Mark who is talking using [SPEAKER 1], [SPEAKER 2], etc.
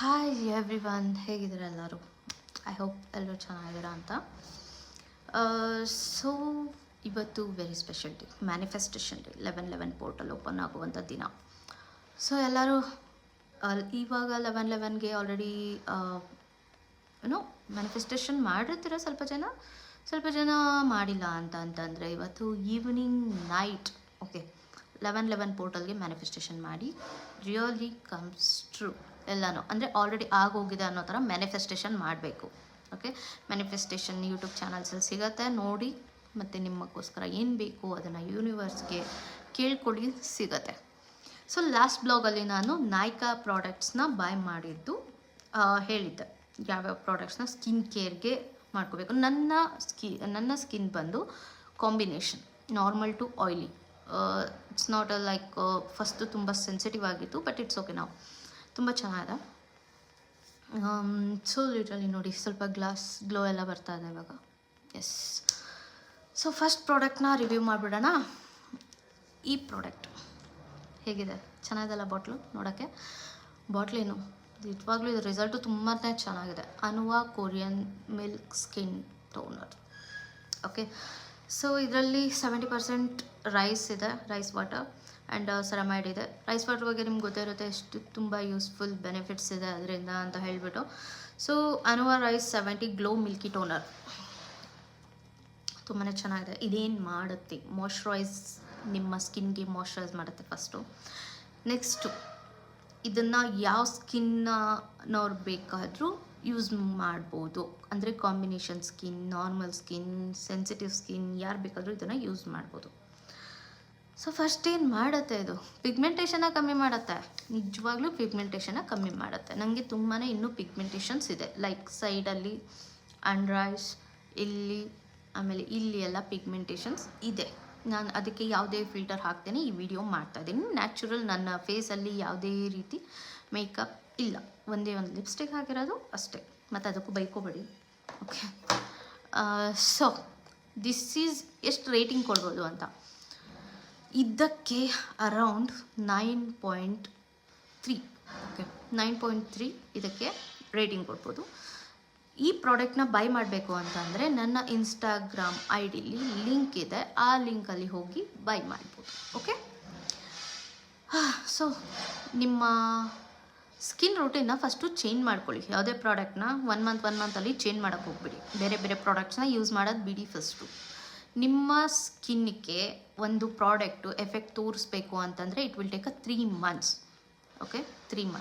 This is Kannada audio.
[SPEAKER 1] ಹಾಯ್ ಎವ್ರಿವನ್, ಹೇಗಿದ್ದೀರಾ ಎಲ್ಲರೂ? ಐ ಹೋಪ್ ಎಲ್ಲರೂ ಚೆನ್ನಾಗಿದ್ದೀರಾ ಅಂತ. ಸೊ ಇವತ್ತು very special day, manifestation day. 11/11 portal open ಆಗುವಂಥ ದಿನ. ಸೊ ಎಲ್ಲರೂ ಇವಾಗ 11/11ಗೆ ಆಲ್ರೆಡಿ ಏನೋ ಮ್ಯಾನಿಫೆಸ್ಟೇಷನ್ ಮಾಡಿರ್ತೀರ. ಸ್ವಲ್ಪ ಜನ ಮಾಡಿಲ್ಲ ಅಂತಂದರೆ ಇವತ್ತು ಈವ್ನಿಂಗ್ ನೈಟ್ 11/11 ಪೋರ್ಟಲ್ಗೆ ಮ್ಯಾನಿಫೆಸ್ಟೇಷನ್ ಮಾಡಿ ರಿಯಲಿ ಕಮ್ಸ್ ಟ್ರೂ ಎಲ್ಲನೂ. ಅಂದರೆ ಆಲ್ರೆಡಿ ಆಗೋಗಿದೆ ಅನ್ನೋ ಥರ ಮ್ಯಾನಿಫೆಸ್ಟೇಷನ್ ಮಾಡಬೇಕು. ಮ್ಯಾನಿಫೆಸ್ಟೇಷನ್ ಯೂಟ್ಯೂಬ್ ಚಾನಲ್ಸಲ್ಲಿ ಸಿಗುತ್ತೆ, ನೋಡಿ. ಮತ್ತು ನಿಮಗೋಸ್ಕರ ಏನು ಬೇಕು ಅದನ್ನು ಯೂನಿವರ್ಸ್ಗೆ ಕೇಳ್ಕೊಳ್ಳಿ, ಸಿಗುತ್ತೆ. ಸೊ ಲಾಸ್ಟ್ ಬ್ಲಾಗಲ್ಲಿ ನಾನು ನಾಯ್ಕಾ ಪ್ರಾಡಕ್ಟ್ಸ್ನ ಬೈ ಮಾಡಿದ್ದು ಹೇಳಿದ್ದೆ, ಯಾವ್ಯಾವ ಪ್ರಾಡಕ್ಟ್ಸ್ನ ಸ್ಕಿನ್ ಕೇರ್ಗೆ ಮಾಡ್ಕೋಬೇಕು. ನನ್ನ ಸ್ಕಿನ್ ಬಂದು combination normal to oily. It's not like first ತುಂಬ ಸೆನ್ಸಿಟಿವ್ ಆಗಿತ್ತು, ಬಟ್ ಇಟ್ಸ್ ಓಕೆ. ನಾವು ತುಂಬ ಚೆನ್ನಾಗಿದೆ. ಸೊ ಲಿಟ್ರಲಿ ನೋಡಿ, ಸ್ವಲ್ಪ ಗ್ಲೋ ಎಲ್ಲ ಬರ್ತಾ ಇದೆ ಇವಾಗ. ಎಸ್. ಸೊ ಫಸ್ಟ್ ಪ್ರಾಡಕ್ಟ್ನ ರಿವ್ಯೂ ಮಾಡಿಬಿಡೋಣ. ಈ ಪ್ರಾಡಕ್ಟ್ ಹೇಗಿದೆ? ಚೆನ್ನಾಗಿದೆಲ್ಲ ಬಾಟ್ಲು ನೋಡೋಕ್ಕೆ. ಬಾಟ್ಲೇನು ನಿಜವಾಗ್ಲೂ ಇದು ರಿಸಲ್ಟು ತುಂಬಾ ಚೆನ್ನಾಗಿದೆ. Anua Korean milk skin toner. Okay. So ಇದರಲ್ಲಿ 70% ರೈಸ್ ಇದೆ, ರೈಸ್ ವಾಟರ್ ಆ್ಯಂಡ್ ಸೆರಮೈಡ್ ಇದೆ. ರೈಸ್ ವಾಟರ್ ಬಗ್ಗೆ ನಿಮ್ಗೆ ಗೊತ್ತಿರುತ್ತೆ ಎಷ್ಟು ತುಂಬ ಯೂಸ್ಫುಲ್ ಬೆನಿಫಿಟ್ಸ್ ಇದೆ ಅದರಿಂದ ಅಂತ ಹೇಳಿಬಿಟ್ಟು. So Anua rice 70 glow milky toner ತುಂಬಾ ಚೆನ್ನಾಗಿದೆ. ಇದೇನು ಮಾಡುತ್ತೆ? ಮಾಯ್ಶ್ಚರೈಸ್, ನಿಮ್ಮ ಸ್ಕಿನ್ಗೆ ಮಾಯ್ಶ್ಚರೈಸ್ ಮಾಡುತ್ತೆ ಫಸ್ಟು. ನೆಕ್ಸ್ಟು ಇದನ್ನು ಯಾವ ಸ್ಕಿನ್ನವ್ರು ಬೇಕಾದರೂ ಯೂಸ್ ಮಾಡ್ಬೋದು. ಅಂದರೆ combination skin, normal skin, sensitive skin, ಯಾರು ಬೇಕಾದರೂ ಇದನ್ನು ಯೂಸ್ ಮಾಡ್ಬೋದು. ಸೊ ಫಸ್ಟ್ ಏನು ಮಾಡುತ್ತೆ, ಇದು ಪಿಗ್ಮೆಂಟೇಷನ್ನ ಕಮ್ಮಿ ಮಾಡುತ್ತೆ. ನಿಜವಾಗ್ಲೂ ಪಿಗ್ಮೆಂಟೇಷನ್ನ ಕಮ್ಮಿ ಮಾಡುತ್ತೆ. ನನಗೆ ತುಂಬಾ ಇನ್ನೂ ಪಿಗ್ಮೆಂಟೇಷನ್ಸ್ ಇದೆ, ಲೈಕ್ ಸೈಡಲ್ಲಿ, ಅಂಡರ್ ಐಸ್, ಇಲ್ಲಿ, ಆಮೇಲೆ ಇಲ್ಲಿ ಎಲ್ಲ ಪಿಗ್ಮೆಂಟೇಷನ್ಸ್ ಇದೆ. ನಾನು ಅದಕ್ಕೆ ಯಾವುದೇ ಫಿಲ್ಟರ್ ಹಾಕ್ತೇನೆ ಈ ವಿಡಿಯೋ ಮಾಡ್ತಾಯಿದ್ದೀನಿ. ನ್ಯಾಚುರಲ್, ನನ್ನ ಫೇಸಲ್ಲಿ ಯಾವುದೇ ರೀತಿ ಮೇಕಪ್ ಇಲ್ಲ, ಒಂದೇ ಒಂದು ಲಿಪ್ಸ್ಟಿಕ್ ಹಾಕಿರೋದು ಅಷ್ಟೇ. ಮತ್ತು ಅದಕ್ಕೂ ಬೈಕೋಬೇಡಿ. ಓಕೆ. ಸೊ ದಿಸ್ ಈಸ್ ಎಷ್ಟು ರೇಟಿಂಗ್ ಕೊಡ್ಬೋದು ಅಂತ. ಇದಕ್ಕೆ ಅರೌಂಡ್ 9.3. ಓಕೆ, 9.3 ಇದಕ್ಕೆ ರೇಟಿಂಗ್ ಕೊಡ್ಬೋದು. ಈ ಪ್ರಾಡಕ್ಟ್ನ ಬೈ ಮಾಡಬೇಕು ಅಂತಂದರೆ ನನ್ನ ಇನ್ಸ್ಟಾಗ್ರಾಮ್ ಐ ಡಿಲಿ ಲಿಂಕ್ ಇದೆ, ಆ ಲಿಂಕಲ್ಲಿ ಹೋಗಿ ಬೈ ಮಾಡ್ಬೋದು. ಓಕೆ. ಸೊ ನಿಮ್ಮ ಸ್ಕಿನ್ ರೂಟೀನ್ನ ಫಸ್ಟು ಚೇಂಜ್ ಮಾಡ್ಕೊಳ್ಳಿ. ಯಾವುದೇ ಪ್ರಾಡಕ್ಟ್ನ ಒನ್ ಮಂತಲ್ಲಿ ಚೇಂಜ್ ಮಾಡೋಕ್ಕೆ ಹೋಗ್ಬಿಡಿ. ಬೇರೆ ಪ್ರಾಡಕ್ಟ್ಸ್ನ ಯೂಸ್ ಮಾಡೋದು ಬಿಡಿ. ಫಸ್ಟು ನಿಮ್ಮ ಸ್ಕಿನ್ನಿಗೆ ಒಂದು ಪ್ರಾಡಕ್ಟು ಎಫೆಕ್ಟ್ ತೋರಿಸ್ಬೇಕು ಅಂತಂದರೆ it will take 3 months. Okay, 3 months.